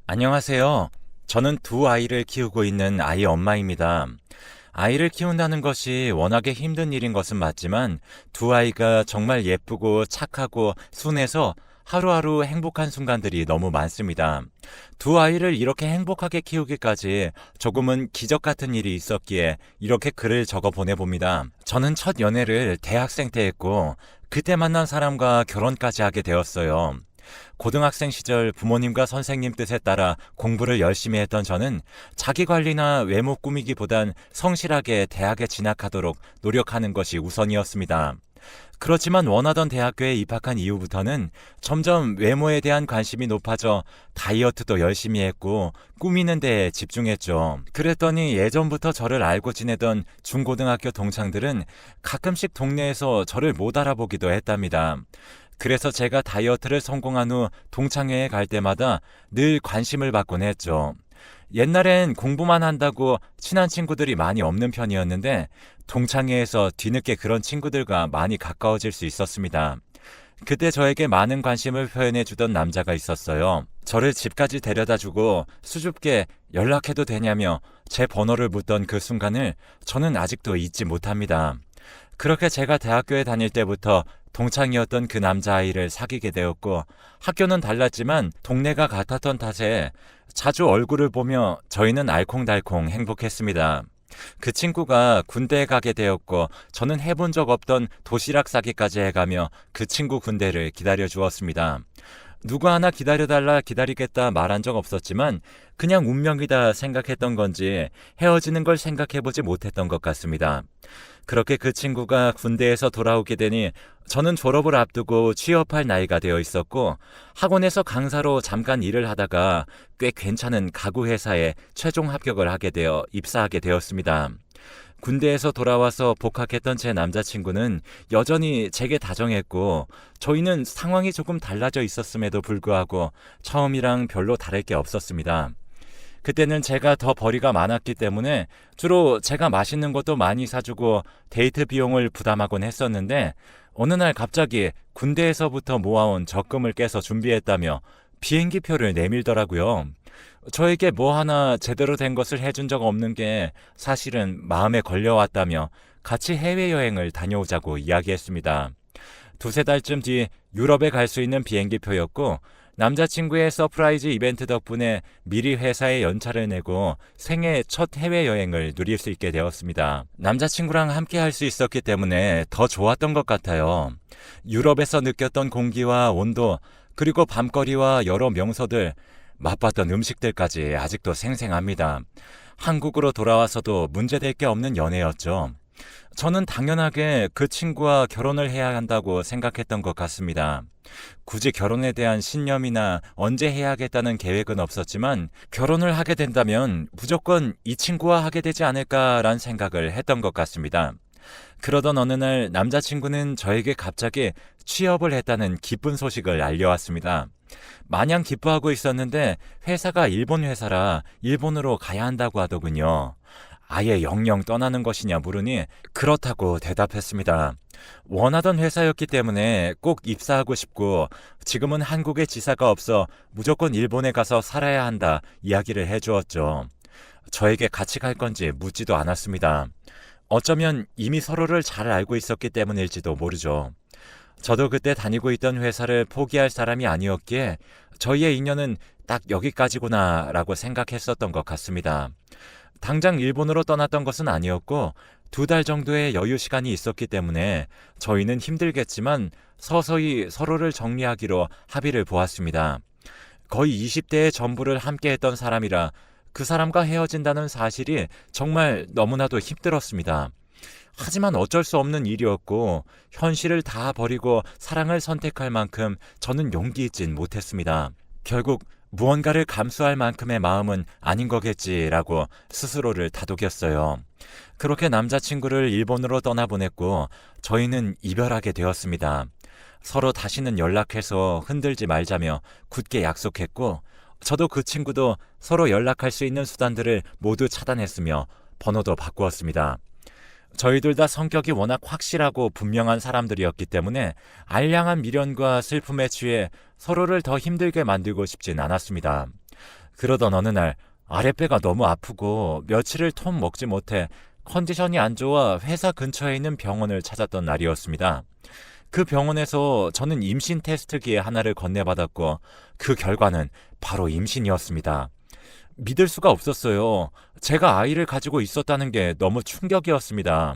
안녕하세요. 저는 두 아이를 키우고 있는 아이 엄마입니다. 아이를 키운다는 것이 워낙에 힘든 일인 것은 맞지만 두 아이가 정말 예쁘고 착하고 순해서 하루하루 행복한 순간들이 너무 많습니다. 두 아이를 이렇게 행복하게 키우기까지 조금은 기적 같은 일이 있었기에 이렇게 글을 적어 보내봅니다. 저는 첫 연애를 대학생 때 했고 그때 만난 사람과 결혼까지 하게 되었어요. 고등학생 시절 부모님과 선생님 뜻에 따라 공부를 열심히 했던 저는 자기 관리나 외모 꾸미기보단 성실하게 대학에 진학하도록 노력하는 것이 우선이었습니다. 그렇지만 원하던 대학교에 입학한 이후부터는 점점 외모에 대한 관심이 높아져 다이어트도 열심히 했고 꾸미는 데에 집중했죠. 그랬더니 예전부터 저를 알고 지내던 중고등학교 동창들은 가끔씩 동네에서 저를 못 알아보기도 했답니다. 그래서 제가 다이어트를 성공한 후 동창회에 갈 때마다 늘 관심을 받곤 했죠. 옛날엔 공부만 한다고 친한 친구들이 많이 없는 편이었는데 동창회에서 뒤늦게 그런 친구들과 많이 가까워질 수 있었습니다. 그때 저에게 많은 관심을 표현해 주던 남자가 있었어요. 저를 집까지 데려다 주고 수줍게 연락해도 되냐며 제 번호를 묻던 그 순간을 저는 아직도 잊지 못합니다. 그렇게 제가 대학교에 다닐 때부터 동창이었던 그 남자아이를 사귀게 되었고 학교는 달랐지만 동네가 같았던 탓에 자주 얼굴을 보며 저희는 알콩달콩 행복했습니다. 그 친구가 군대에 가게 되었고 저는 해본 적 없던 도시락 싸기까지 해가며 그 친구 군대를 기다려 주었습니다. 누구 하나 기다려달라 기다리겠다 말한 적 없었지만 그냥 운명이다 생각했던 건지 헤어지는 걸 생각해보지 못했던 것 같습니다. 그렇게 그 친구가 군대에서 돌아오게 되니 저는 졸업을 앞두고 취업할 나이가 되어 있었고 학원에서 강사로 잠깐 일을 하다가 꽤 괜찮은 가구 회사에 최종 합격을 하게 되어 입사하게 되었습니다. 군대에서 돌아와서 복학했던 제 남자친구는 여전히 제게 다정했고 저희는 상황이 조금 달라져 있었음에도 불구하고 처음이랑 별로 다를 게 없었습니다. 그때는 제가 더 벌이가 많았기 때문에 주로 제가 맛있는 것도 많이 사주고 데이트 비용을 부담하곤 했었는데 어느 날 갑자기 군대에서부터 모아온 적금을 깨서 준비했다며 비행기 표를 내밀더라고요. 저에게 뭐 하나 제대로 된 것을 해준 적 없는 게 사실은 마음에 걸려왔다며 같이 해외여행을 다녀오자고 이야기했습니다. 두세 달쯤 뒤 유럽에 갈 수 있는 비행기 표였고 남자친구의 서프라이즈 이벤트 덕분에 미리 회사에 연차를 내고 생애 첫 해외여행을 누릴 수 있게 되었습니다. 남자친구랑 함께 할 수 있었기 때문에 더 좋았던 것 같아요. 유럽에서 느꼈던 공기와 온도, 그리고 밤거리와 여러 명소들, 맛봤던 음식들까지 아직도 생생합니다. 한국으로 돌아와서도 문제될 게 없는 연애였죠. 저는 당연하게 그 친구와 결혼을 해야 한다고 생각했던 것 같습니다. 굳이 결혼에 대한 신념이나 언제 해야겠다는 계획은 없었지만 결혼을 하게 된다면 무조건 이 친구와 하게 되지 않을까라는 생각을 했던 것 같습니다. 그러던 어느 날 남자친구는 저에게 갑자기 취업을 했다는 기쁜 소식을 알려왔습니다. 마냥 기뻐하고 있었는데 회사가 일본 회사라 일본으로 가야 한다고 하더군요. 아예 영영 떠나는 것이냐 물으니 그렇다고 대답했습니다. 원하던 회사였기 때문에 꼭 입사하고 싶고 지금은 한국에 지사가 없어 무조건 일본에 가서 살아야 한다 이야기를 해주었죠. 저에게 같이 갈 건지 묻지도 않았습니다. 어쩌면 이미 서로를 잘 알고 있었기 때문일지도 모르죠. 저도 그때 다니고 있던 회사를 포기할 사람이 아니었기에 저희의 인연은 딱 여기까지구나 라고 생각했었던 것 같습니다. 당장 일본으로 떠났던 것은 아니었고 2달 정도의 여유 시간이 있었기 때문에 저희는 힘들겠지만 서서히 서로를 정리하기로 합의를 보았습니다. 거의 20대의 전부를 함께 했던 사람이라 그 사람과 헤어진다는 사실이 정말 너무나도 힘들었습니다. 하지만 어쩔 수 없는 일이었고 현실을 다 버리고 사랑을 선택할 만큼 저는 용기 있진 못했습니다. 결국 무언가를 감수할 만큼의 마음은 아닌 거겠지라고 스스로를 다독였어요. 그렇게 남자친구를 일본으로 떠나보냈고 저희는 이별하게 되었습니다. 서로 다시는 연락해서 흔들지 말자며 굳게 약속했고 저도 그 친구도 서로 연락할 수 있는 수단들을 모두 차단했으며 번호도 바꾸었습니다. 저희들 다 성격이 워낙 확실하고 분명한 사람들이었기 때문에 알량한 미련과 슬픔에 취해 서로를 더 힘들게 만들고 싶진 않았습니다. 그러던 어느 날 아랫배가 너무 아프고 며칠을 통 먹지 못해 컨디션이 안 좋아 회사 근처에 있는 병원을 찾았던 날이었습니다. 그 병원에서 저는 임신 테스트기에 하나를 건네받았고 그 결과는 바로 임신이었습니다. 믿을 수가 없었어요. 제가 아이를 가지고 있었다는 게 너무 충격이었습니다.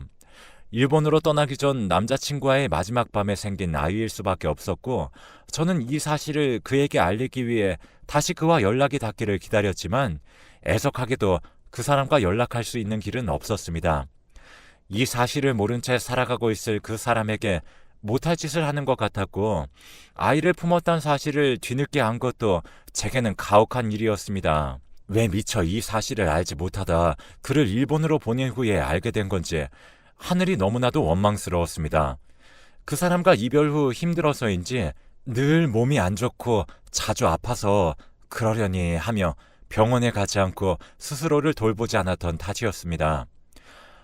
일본으로 떠나기 전 남자친구와의 마지막 밤에 생긴 아이일 수밖에 없었고 저는 이 사실을 그에게 알리기 위해 다시 그와 연락이 닿기를 기다렸지만 애석하게도 그 사람과 연락할 수 있는 길은 없었습니다. 이 사실을 모른 채 살아가고 있을 그 사람에게 못할 짓을 하는 것 같았고 아이를 품었다는 사실을 뒤늦게 안 것도 제게는 가혹한 일이었습니다. 왜 미처 이 사실을 알지 못하다 그를 일본으로 보낸 후에 알게 된 건지 하늘이 너무나도 원망스러웠습니다. 그 사람과 이별 후 힘들어서인지 늘 몸이 안 좋고 자주 아파서 그러려니 하며 병원에 가지 않고 스스로를 돌보지 않았던 탓이었습니다.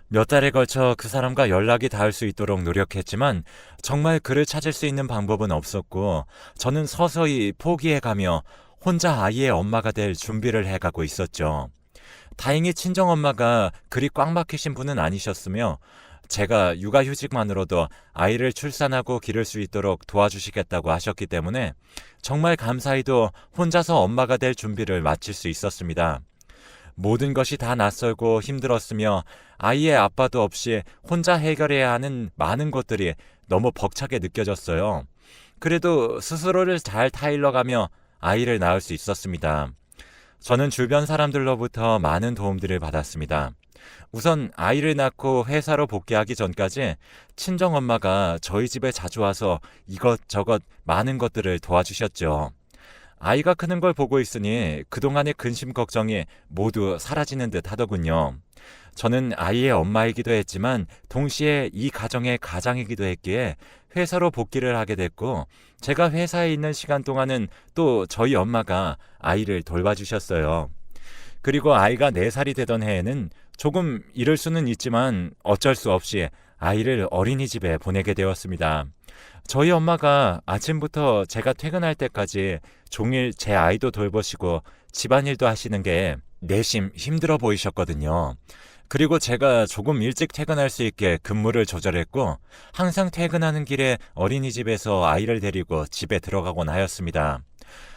몇 달에 걸쳐 그 사람과 연락이 닿을 수 있도록 노력했지만 정말 그를 찾을 수 있는 방법은 없었고 저는 서서히 포기해가며 혼자 아이의 엄마가 될 준비를 해가고 있었죠. 다행히 친정엄마가 그리 꽉 막히신 분은 아니셨으며 제가 육아휴직만으로도 아이를 출산하고 기를 수 있도록 도와주시겠다고 하셨기 때문에 정말 감사히도 혼자서 엄마가 될 준비를 마칠 수 있었습니다. 모든 것이 다 낯설고 힘들었으며 아이의 아빠도 없이 혼자 해결해야 하는 많은 것들이 너무 벅차게 느껴졌어요. 그래도 스스로를 잘 타일러가며 아이를 낳을 수 있었습니다. 저는 주변 사람들로부터 많은 도움들을 받았습니다. 우선 아이를 낳고 회사로 복귀하기 전까지 친정엄마가 저희 집에 자주 와서 이것저것 많은 것들을 도와주셨죠. 아이가 크는 걸 보고 있으니 그동안의 근심 걱정이 모두 사라지는 듯 하더군요. 저는 아이의 엄마이기도 했지만 동시에 이 가정의 가장이기도 했기에 회사로 복귀를 하게 됐고 제가 회사에 있는 시간 동안은 또 저희 엄마가 아이를 돌봐주셨어요. 그리고 아이가 4살이 되던 해에는 조금 이럴 수는 있지만 어쩔 수 없이 아이를 어린이집에 보내게 되었습니다. 저희 엄마가 아침부터 제가 퇴근할 때까지 종일 제 아이도 돌보시고 집안일도 하시는 게 내심 힘들어 보이셨거든요. 그리고 제가 조금 일찍 퇴근할 수 있게 근무를 조절했고 항상 퇴근하는 길에 어린이집에서 아이를 데리고 집에 들어가곤 하였습니다.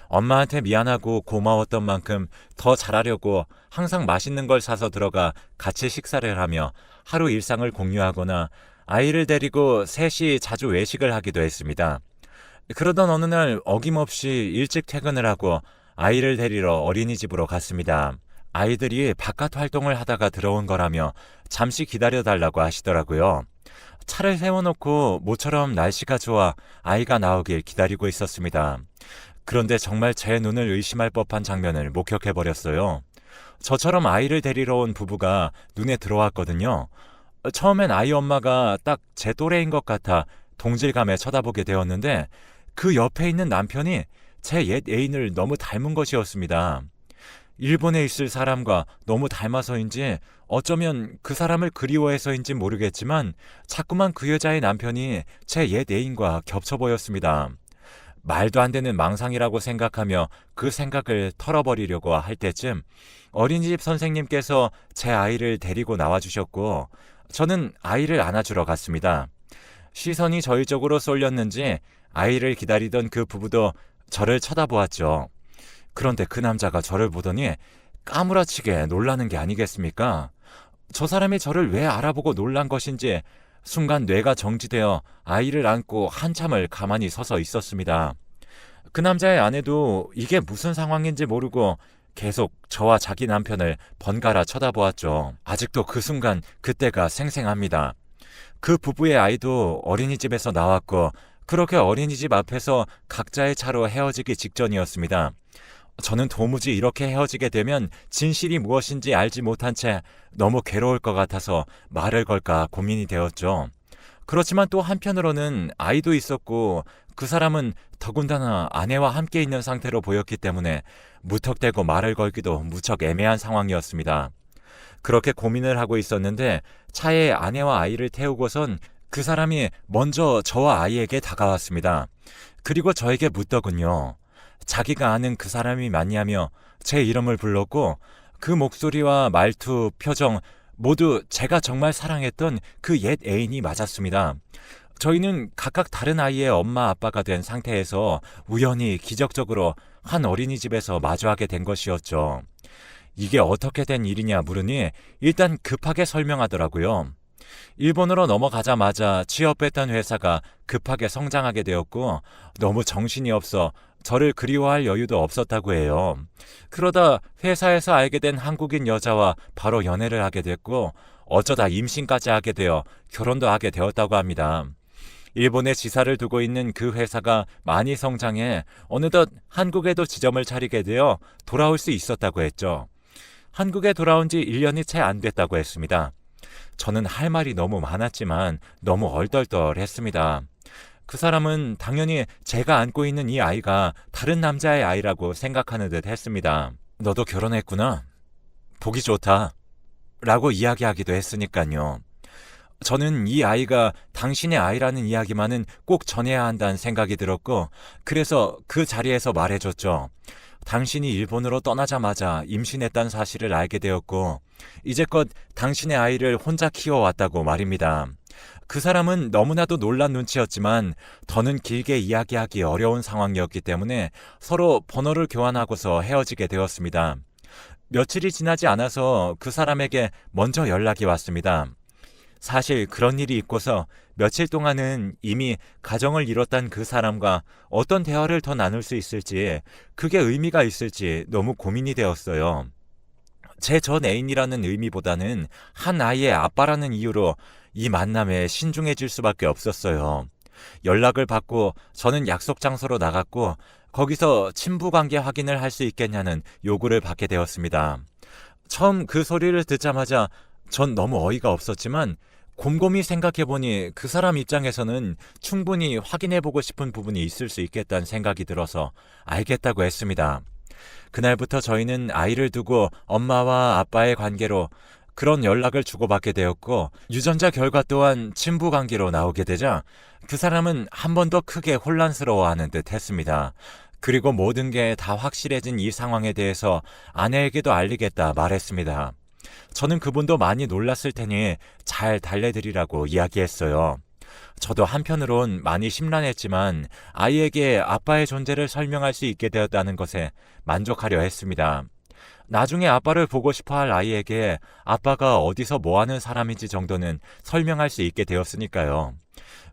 엄마한테 미안하고 고마웠던 만큼 더 잘하려고 항상 맛있는 걸 사서 들어가 같이 식사를 하며 하루 일상을 공유하거나 아이를 데리고 셋이 자주 외식을 하기도 했습니다. 그러던 어느 날 어김없이 일찍 퇴근을 하고 아이를 데리러 어린이집으로 갔습니다. 아이들이 바깥 활동을 하다가 들어온 거라며 잠시 기다려달라고 하시더라고요. 차를 세워놓고 모처럼 날씨가 좋아 아이가 나오길 기다리고 있었습니다. 그런데 정말 제 눈을 의심할 법한 장면을 목격해버렸어요. 저처럼 아이를 데리러 온 부부가 눈에 들어왔거든요. 처음엔 아이 엄마가 딱 제 또래인 것 같아 동질감에 쳐다보게 되었는데 그 옆에 있는 남편이 제 옛 애인을 너무 닮은 것이었습니다. 일본에 있을 사람과 너무 닮아서인지 어쩌면 그 사람을 그리워해서인지 모르겠지만 자꾸만 그 여자의 남편이 제 옛 애인과 겹쳐 보였습니다. 말도 안 되는 망상이라고 생각하며 그 생각을 털어버리려고 할 때쯤 어린이집 선생님께서 제 아이를 데리고 나와주셨고 저는 아이를 안아주러 갔습니다. 시선이 저희 쪽으로 쏠렸는지 아이를 기다리던 그 부부도 저를 쳐다보았죠. 그런데 그 남자가 저를 보더니 까무라치게 놀라는 게 아니겠습니까? 저 사람이 저를 왜 알아보고 놀란 것인지 순간 뇌가 정지되어 아이를 안고 한참을 가만히 서서 있었습니다. 그 남자의 아내도 이게 무슨 상황인지 모르고 계속 저와 자기 남편을 번갈아 쳐다보았죠. 아직도 그 순간 그때가 생생합니다. 그 부부의 아이도 어린이집에서 나왔고 그렇게 어린이집 앞에서 각자의 차로 헤어지기 직전이었습니다. 저는 도무지 이렇게 헤어지게 되면 진실이 무엇인지 알지 못한 채 너무 괴로울 것 같아서 말을 걸까 고민이 되었죠. 그렇지만 또 한편으로는 아이도 있었고 그 사람은 더군다나 아내와 함께 있는 상태로 보였기 때문에 무턱대고 말을 걸기도 무척 애매한 상황이었습니다. 그렇게 고민을 하고 있었는데 차에 아내와 아이를 태우고선 그 사람이 먼저 저와 아이에게 다가왔습니다. 그리고 저에게 묻더군요. 자기가 아는 그 사람이 맞냐며 제 이름을 불렀고 그 목소리와 말투, 표정 모두 제가 정말 사랑했던 그 옛 애인이 맞았습니다. 저희는 각각 다른 아이의 엄마 아빠가 된 상태에서 우연히 기적적으로 한 어린이집에서 마주하게 된 것이었죠. 이게 어떻게 된 일이냐 물으니 일단 급하게 설명하더라고요. 일본으로 넘어가자마자 취업했던 회사가 급하게 성장하게 되었고 너무 정신이 없어 저를 그리워할 여유도 없었다고 해요. 그러다 회사에서 알게 된 한국인 여자와 바로 연애를 하게 됐고 어쩌다 임신까지 하게 되어 결혼도 하게 되었다고 합니다. 일본에 지사를 두고 있는 그 회사가 많이 성장해 어느덧 한국에도 지점을 차리게 되어 돌아올 수 있었다고 했죠. 한국에 돌아온 지 1년이 채 안 됐다고 했습니다. 저는 할 말이 너무 많았지만 너무 얼떨떨했습니다. 그 사람은 당연히 제가 안고 있는 이 아이가 다른 남자의 아이라고 생각하는 듯 했습니다. 너도 결혼했구나. 보기 좋다. 라고 이야기하기도 했으니까요. 저는 이 아이가 당신의 아이라는 이야기만은 꼭 전해야 한다는 생각이 들었고 그래서 그 자리에서 말해줬죠. 당신이 일본으로 떠나자마자 임신했다는 사실을 알게 되었고 이제껏 당신의 아이를 혼자 키워왔다고 말입니다. 그 사람은 너무나도 놀란 눈치였지만 더는 길게 이야기하기 어려운 상황이었기 때문에 서로 번호를 교환하고서 헤어지게 되었습니다. 며칠이 지나지 않아서 그 사람에게 먼저 연락이 왔습니다. 사실 그런 일이 있고서 며칠 동안은 이미 가정을 이뤘단 그 사람과 어떤 대화를 더 나눌 수 있을지 그게 의미가 있을지 너무 고민이 되었어요. 제 전 애인이라는 의미보다는 한 아이의 아빠라는 이유로 이 만남에 신중해질 수밖에 없었어요. 연락을 받고 저는 약속 장소로 나갔고 거기서 친부관계 확인을 할 수 있겠냐는 요구를 받게 되었습니다. 처음 그 소리를 듣자마자 전 너무 어이가 없었지만 곰곰이 생각해보니 그 사람 입장에서는 충분히 확인해보고 싶은 부분이 있을 수 있겠다는 생각이 들어서 알겠다고 했습니다. 그날부터 저희는 아이를 두고 엄마와 아빠의 관계로 그런 연락을 주고받게 되었고 유전자 결과 또한 친부 관계로 나오게 되자 그 사람은 한 번 더 크게 혼란스러워하는 듯 했습니다. 그리고 모든 게 다 확실해진 이 상황에 대해서 아내에게도 알리겠다 말했습니다. 저는 그분도 많이 놀랐을 테니 잘 달래드리라고 이야기했어요. 저도 한편으론 많이 심란했지만 아이에게 아빠의 존재를 설명할 수 있게 되었다는 것에 만족하려 했습니다. 나중에 아빠를 보고 싶어 할 아이에게 아빠가 어디서 뭐하는 사람인지 정도는 설명할 수 있게 되었으니까요.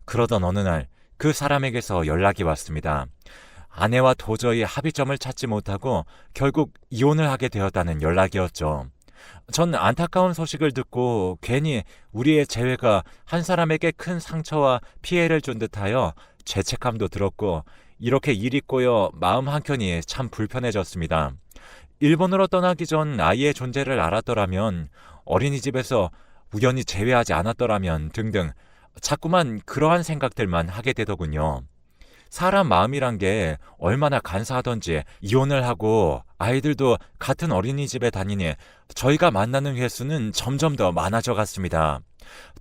그러던 어느 날 그 사람에게서 연락이 왔습니다. 아내와 도저히 합의점을 찾지 못하고 결국 이혼을 하게 되었다는 연락이었죠. 전 안타까운 소식을 듣고 괜히 우리의 재회가 한 사람에게 큰 상처와 피해를 준 듯하여 죄책감도 들었고 이렇게 일이 꼬여 마음 한켠이 참 불편해졌습니다. 일본으로 떠나기 전 아이의 존재를 알았더라면 어린이집에서 우연히 제외하지 않았더라면 등등 자꾸만 그러한 생각들만 하게 되더군요. 사람 마음이란 게 얼마나 간사하던지 이혼을 하고 아이들도 같은 어린이집에 다니니 저희가 만나는 횟수는 점점 더 많아져 갔습니다.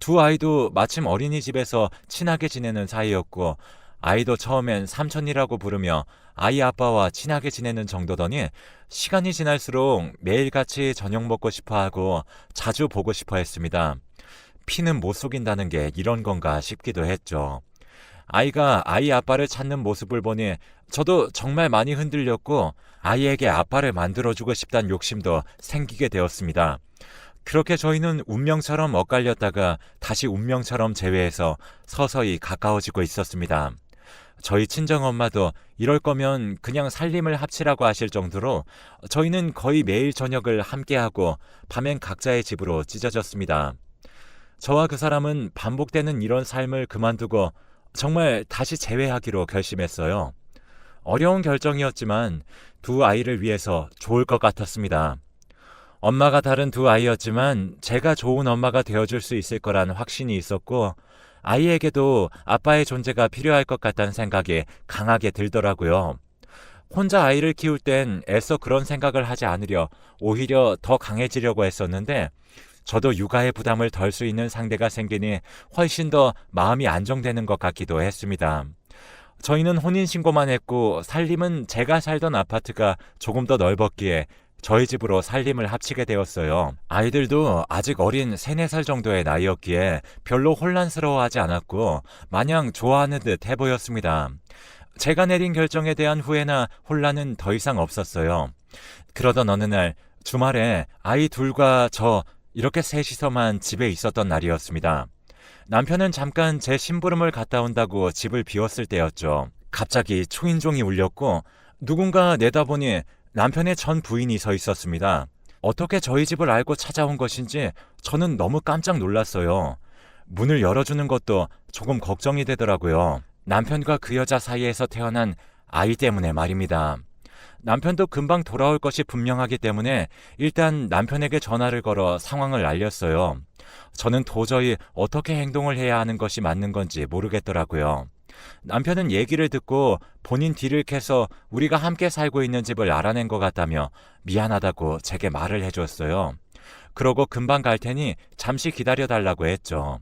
두 아이도 마침 어린이집에서 친하게 지내는 사이였고 아이도 처음엔 삼촌이라고 부르며 아이 아빠와 친하게 지내는 정도더니 시간이 지날수록 매일같이 저녁 먹고 싶어하고 자주 보고 싶어 했습니다. 피는 못 속인다는 게 이런 건가 싶기도 했죠. 아이가 아이 아빠를 찾는 모습을 보니 저도 정말 많이 흔들렸고 아이에게 아빠를 만들어주고 싶다는 욕심도 생기게 되었습니다. 그렇게 저희는 운명처럼 엇갈렸다가 다시 운명처럼 재회해서 서서히 가까워지고 있었습니다. 저희 친정엄마도 이럴 거면 그냥 살림을 합치라고 하실 정도로 저희는 거의 매일 저녁을 함께하고 밤엔 각자의 집으로 찢어졌습니다. 저와 그 사람은 반복되는 이런 삶을 그만두고 정말 다시 재회하기로 결심했어요. 어려운 결정이었지만 두 아이를 위해서 좋을 것 같았습니다. 엄마가 다른 두 아이였지만 제가 좋은 엄마가 되어줄 수 있을 거란 확신이 있었고 아이에게도 아빠의 존재가 필요할 것 같다는 생각이 강하게 들더라고요. 혼자 아이를 키울 땐 애써 그런 생각을 하지 않으려 오히려 더 강해지려고 했었는데 저도 육아의 부담을 덜 수 있는 상대가 생기니 훨씬 더 마음이 안정되는 것 같기도 했습니다. 저희는 혼인신고만 했고 살림은 제가 살던 아파트가 조금 더 넓었기에 저희 집으로 살림을 합치게 되었어요. 아이들도 아직 어린 3, 4살 정도의 나이였기에 별로 혼란스러워하지 않았고 마냥 좋아하는 듯 해 보였습니다. 제가 내린 결정에 대한 후회나 혼란은 더 이상 없었어요. 그러던 어느 날 주말에 아이 둘과 저 이렇게 셋이서만 집에 있었던 날이었습니다. 남편은 잠깐 제 심부름을 갔다 온다고 집을 비웠을 때였죠. 갑자기 초인종이 울렸고 누군가 내다보니 남편의 전 부인이 서 있었습니다. 어떻게 저희 집을 알고 찾아온 것인지 저는 너무 깜짝 놀랐어요. 문을 열어주는 것도 조금 걱정이 되더라고요. 남편과 그 여자 사이에서 태어난 아이 때문에 말입니다. 남편도 금방 돌아올 것이 분명하기 때문에 일단 남편에게 전화를 걸어 상황을 알렸어요. 저는 도저히 어떻게 행동을 해야 하는 것이 맞는 건지 모르겠더라고요. 남편은 얘기를 듣고 본인 뒤를 캐서 우리가 함께 살고 있는 집을 알아낸 것 같다며 미안하다고 제게 말을 해줬어요. 그러고 금방 갈 테니 잠시 기다려달라고 했죠.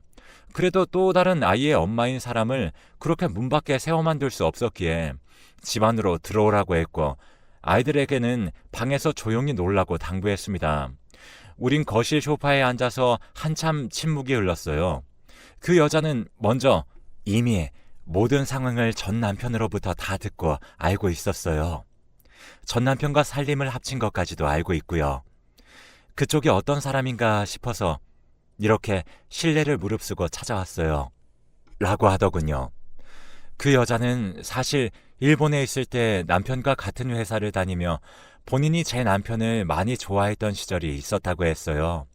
그래도 또 다른 아이의 엄마인 사람을 그렇게 문 밖에 세워만 둘 수 없었기에 집 안으로 들어오라고 했고 아이들에게는 방에서 조용히 놀라고 당부했습니다. 우린 거실 소파에 앉아서 한참 침묵이 흘렀어요. 그 여자는 먼저 이미 모든 상황을 전 남편으로부터 다 듣고 알고 있었어요. 전 남편과 살림을 합친 것까지도 알고 있고요. 그쪽이 어떤 사람인가 싶어서 이렇게 신뢰를 무릅쓰고 찾아왔어요. 라고 하더군요. 그 여자는 사실 일본에 있을 때 남편과 같은 회사를 다니며 본인이 제 남편을 많이 좋아했던 시절이 있었다고 했어요.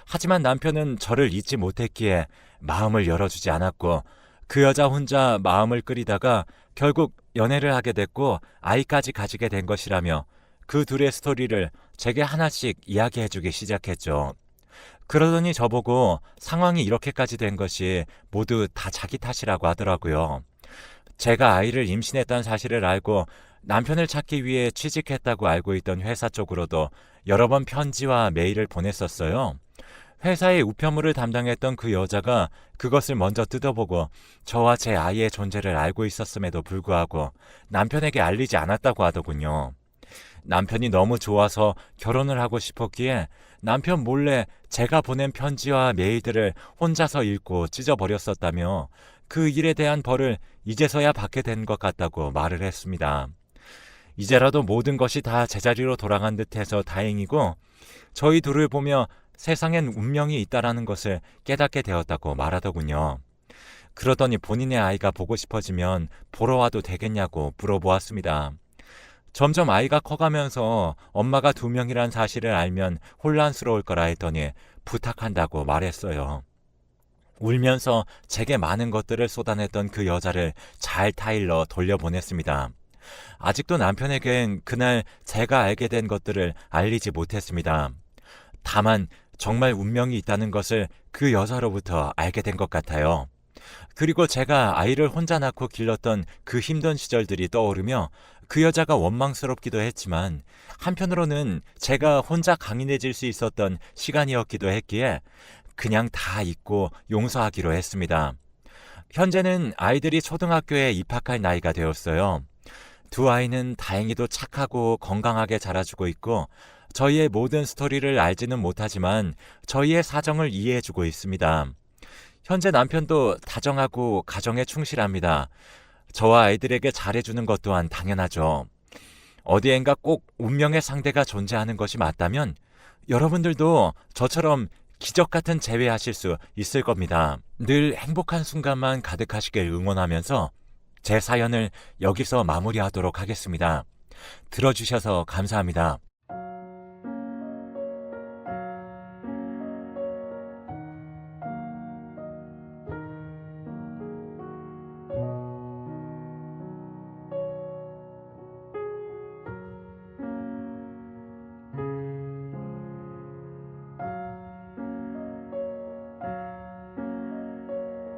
하지만 남편은 저를 잊지 못했기에 마음을 열어주지 않았고 그 여자 혼자 마음을 끓이다가 결국 연애를 하게 됐고 아이까지 가지게 된 것이라며 그 둘의 스토리를 제게 하나씩 이야기해주기 시작했죠. 그러더니 저보고 상황이 이렇게까지 된 것이 모두 다 자기 탓이라고 하더라고요. 제가 아이를 임신했다는 사실을 알고 남편을 찾기 위해 취직했다고 알고 있던 회사 쪽으로도 여러 번 편지와 메일을 보냈었어요. 회사의 우편물을 담당했던 그 여자가 그것을 먼저 뜯어보고 저와 제 아이의 존재를 알고 있었음에도 불구하고 남편에게 알리지 않았다고 하더군요. 남편이 너무 좋아서 결혼을 하고 싶었기에 남편 몰래 제가 보낸 편지와 메일들을 혼자서 읽고 찢어버렸었다며 그 일에 대한 벌을 이제서야 받게 된 것 같다고 말을 했습니다. 이제라도 모든 것이 다 제자리로 돌아간 듯해서 다행이고 저희 둘을 보며 세상엔 운명이 있다라는 것을 깨닫게 되었다고 말하더군요. 그러더니 본인의 아이가 보고 싶어지면 보러 와도 되겠냐고 물어보았습니다. 점점 아이가 커가면서 엄마가 2명이란 사실을 알면 혼란스러울 거라 했더니 부탁한다고 말했어요. 울면서 제게 많은 것들을 쏟아냈던 그 여자를 잘 타일러 돌려보냈습니다. 아직도 남편에겐 그날 제가 알게 된 것들을 알리지 못했습니다. 다만 정말 운명이 있다는 것을 그 여자로부터 알게 된 것 같아요. 그리고 제가 아이를 혼자 낳고 길렀던 그 힘든 시절들이 떠오르며 그 여자가 원망스럽기도 했지만 한편으로는 제가 혼자 강인해질 수 있었던 시간이었기도 했기에 그냥 다 잊고 용서하기로 했습니다. 현재는 아이들이 초등학교에 입학할 나이가 되었어요. 두 아이는 다행히도 착하고 건강하게 자라주고 있고 저희의 모든 스토리를 알지는 못하지만 저희의 사정을 이해해주고 있습니다. 현재 남편도 다정하고 가정에 충실합니다. 저와 아이들에게 잘해주는 것 또한 당연하죠. 어디엔가 꼭 운명의 상대가 존재하는 것이 맞다면 여러분들도 저처럼 기적 같은 재회하실 수 있을 겁니다. 늘 행복한 순간만 가득하시길 응원하면서 제 사연을 여기서 마무리하도록 하겠습니다. 들어주셔서 감사합니다.